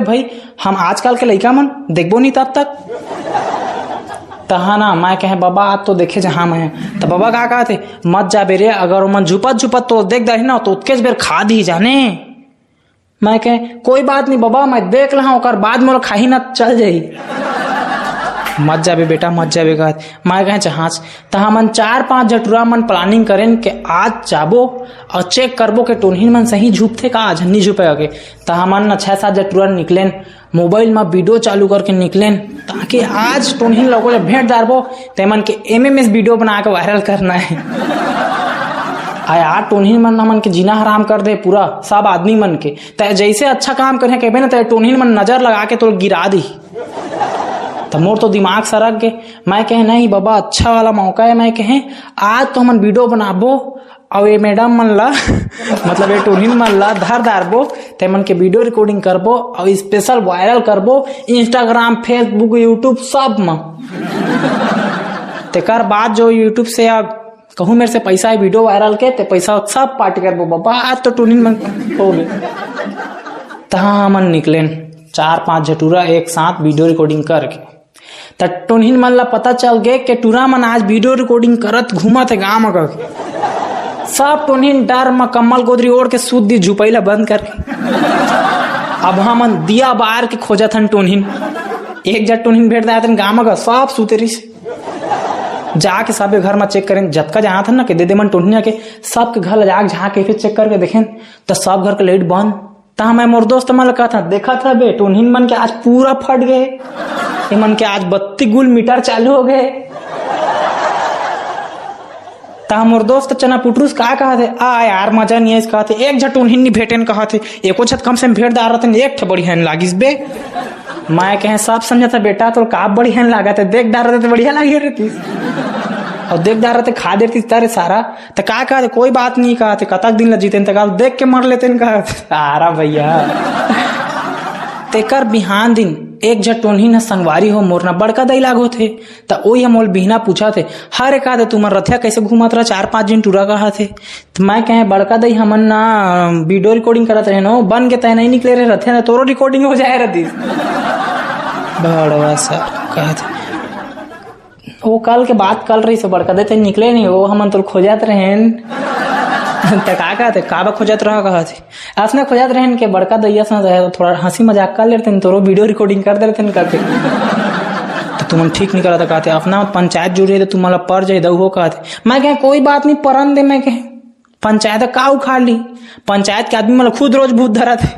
भाई हम आजकल के लड़का मन देखबो नहीं तब तक तहा ना मैं कहे बाबा आज तो देखे जहाँ मैं तो बाबा का कहा थे मत जा बेरे अगर मन झुपत झुपत तो देख दही ना तो उत्केच बेर खा दी जाने। मैं कहे कोई बात नहीं बाबा मैं देख रहा हूँ बाद मोला खाही ना चल जाही। मत जाबे बेटा मत जाबे कहत मैं कहे जहाँ तहा मन 4-5 जटुरा मन प्लानिंग करें कि आज जाबो और चेक करबो के टोनही मन सही झुपथे का आज नहीं झुपे आगे तहा मन 6-7 जटुरा निकलेन मोबाइल में वीडियो चालू करके निकलेन ताकि आज टोनही लोगों से भेंट दारबो तेमन के एमएमएस वीडियो बना के वायरल करना है। यार टोनही मन के जीना हराम कर दे पूरा सब आदमी मन के तय जैसे अच्छा काम करे कहबे ना तय टोनही मन नजर लगा के तो गिरा दी तो मोर तो दिमाग सरक गए। मैं कहे नहीं बाबा अच्छा वाला मौका है। मैं कहे आज तो हम वीडियो बनाबो और ये मैडम मन ला मतलब ये टोनही मन ला धर दारबो ते मन के वीडियो रिकॉर्डिंग करबो और स्पेशल वायरल करबो इंस्टाग्राम फेसबुक यूट्यूब सब में। तेकर बाद जो यूट्यूब से कहूँ मेरे से पैसा है वीडियो वायरल के ते पैसा सब पार्टी करबो बाबा आज तो टोनही मन हो गए। तहाँ मन निकले 4-5 जटूरा एक साथ वीडियो रिकॉर्डिंग करके त टोनही मन ला पता चल गए कि टूरा मन आज वीडियो रिकॉर्डिंग करत घूमत है गाँव में सब टोनही डर में कम्बल गोदरी ओढ़ के सूत दी झुपैला बंद करके। अब हम दिया बार के खोजत हन टोनही एक जट टोनही भेट दात गाँव में सब सूते रही जाके सबे घर में चेक करें जतका जहाँ था ना कि दे मन टोनही के सबके घर जाके झाके फिर चेक करके देखें तो सब घर के लाइट बंद। ता मैं मोर दोस्त मन कहा था देखा था बे टोनही मन के आज पूरा फट गए ये मन के आज 32 गुल मीटर चालू हो गए। ता मोर दोस्त चना पुटरूस का कहा थे यार मजा नहीं है कहा थे एक झट टोनही नहीं भेटेन कहा थे एको छत कम से भेट दार रहते एक ठे बढ़िया लागिस बे। मैं कहे सब समझा था बेटा तो का बढ़िया लगा था देख डार रहते बढ़िया लगी रहती और देख डार रहते खा देती तारे सारा तो का कहा थे कोई बात नहीं कहा थे कतक दिन ल जीते तक देख के मर लेते कहा सारा भैया। तेकर बिहान दिन एक झट टोनही न संगवारी हो मोरना बड़का दैलाग होथे त ओही हमोल बिहना पूछा थे हरे का दे तुमर रथिया कैसे घुमात रहा 4-5 दिन टूरा कहा थे तो मैं कहे बड़का दई हमन ना वीडियो रिकॉर्डिंग करत रहे नो बन के तय नहीं निकले रहे रथिया ना तोरो रिकॉर्डिंग हो जाए रहती बड़वा सा कहा थे वो कल के बात कल रही से बड़का दे निकले नहीं वो हमन तो खोजत रहे का थे काबा खोजत रहा कहा थे असने खोजत रहे के बड़का दैया से तो थोड़ा हंसी मजाक कर लेते तो वीडियो रिकॉर्डिंग कर देते करके तो तुम ठीक नहीं करा था कहते अपना पंचायत जुड़ी तो तुम्हारा पर जाए दऊ हो कहते। मैं कहे कोई बात नहीं परन दे मैं कहे पंचायत का उखाड़ ली पंचायत के आदमी मतलब खुद रोज भूत धरा थे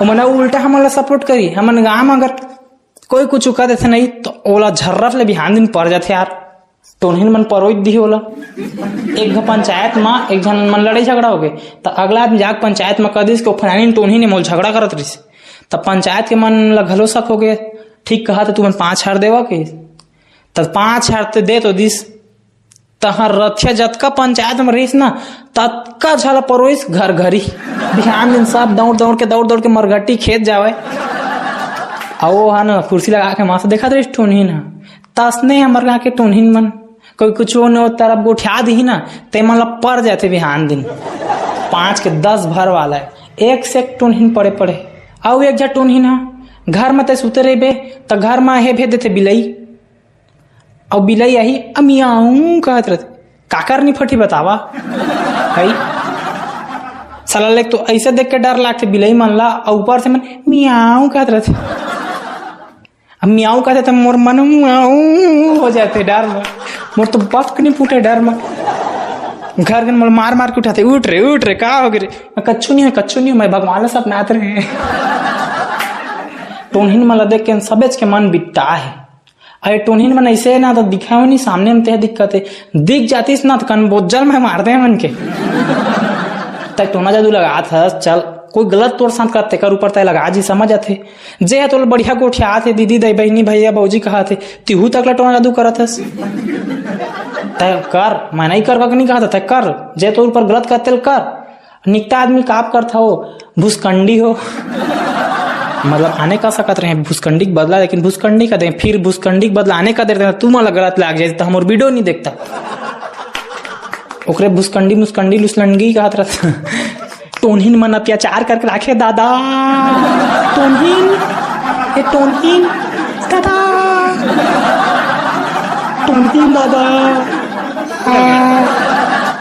मैंने उल्टा हमारा सपोर्ट करी हमन गाँव में अगर कोई कुछ कर देते नहीं तो ओला झर्रफ ले बिहान दिन पड़ जाते यार टोनही मन परोइत दी होला एक पंचायत में एक जन मन लड़ाई झगड़ा हो गए तो अगला आदमी जाके पंचायत में कह दिस को फलानी टोनही ने मोल झगड़ा करत रही तब पंचायत के मन लगलो शक हो गए ठीक कहा तो तुम 5,000 देवा के तब 5,000 दे तो दिस तहर रथिया जतका पंचायत में रहीस ना तत्का झला परोइस घर घरी बिहान दिन सब दौड़ दौड़ के मरघट्टी खेत जावे आओ है ना कुर्सी लगा के मासा देखा तो टोनही ना तसने हमर गाँव के टोनही मन कोई कुछ तरफ गोठिया दी ना ते मन ला पड़ जाते बिहान दिन 5 के 10 भर वाला है एक से टोनही पड़े आओ एक झट टोनही ना घर में ते सुते रहे तो घर में हे भेज देते बिलई और बिलई यही अमियाऊ कहत रहते काकर नहीं फटी बतावा है साला लेक तो ऐसे देख के डर लागते बिलई मन ला और ऊपर से मन मियाऊ कहत रहते मियाऊ कहते तो मोर मन हो जाते डर में मोर तो बफ नहीं फूटे डर में घर गन मार के उठाते उठ रे का हो गए मैं कच्चू नहीं मैं भगवान सब नात रहे टोनही मला देख के सबेच के मन बिट्टा है अरे टोनही मन ऐसे ना तो दिखा नहीं सामने में ते दिक्कत है दिख जाती ना तो कन बोझल में मार दे मन के तय टोना जादू लगा था चल कोई गलत तोर साथ करते कर ऊपर तय लगा जी समझ आते जे है तो बढ़िया गोठिया थे दीदी दई बहनी भैया बौजी कहा थे तिहू तक टोना जादू करत हस तय कर मैं नहीं कर नहीं कहा था तय कर जे तो ऊपर गलत करते कर निकटा आदमी काप करता हो भूसकंडी हो मतलब आने का सकत रहे भूसकंडी बदला लेकिन भूसकंडी का दे फिर भूसकंडी बदला आने का देते तुम अलग गलत लाग जाए तो हम और वीडियो नहीं देखता ओकरे भूसकंडी मुस्कंडी लुसलंडी कहत रहता टोनहीन मन अत्याचार करके राखे दादा। टोनहीन, ये टोनहीन दादा, टोनहीन दादा।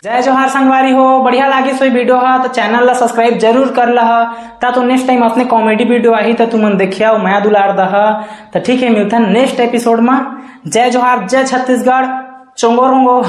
जय जोहार संगवारी हो, बढ़िया लागी सोई वीडियो हा तो चैनल ला सब्सक्राइब जरूर कर लहा ता तो नेक्स्ट टाइम अपने कॉमेडी वीडियो आही तो तुमन देखिया माया दुलार दहा। तो ठीक है, मिलता नेक्स्ट एपिसोड में। जय जोहार, जय छत्तीसगढ़, चोंगो रोंगो।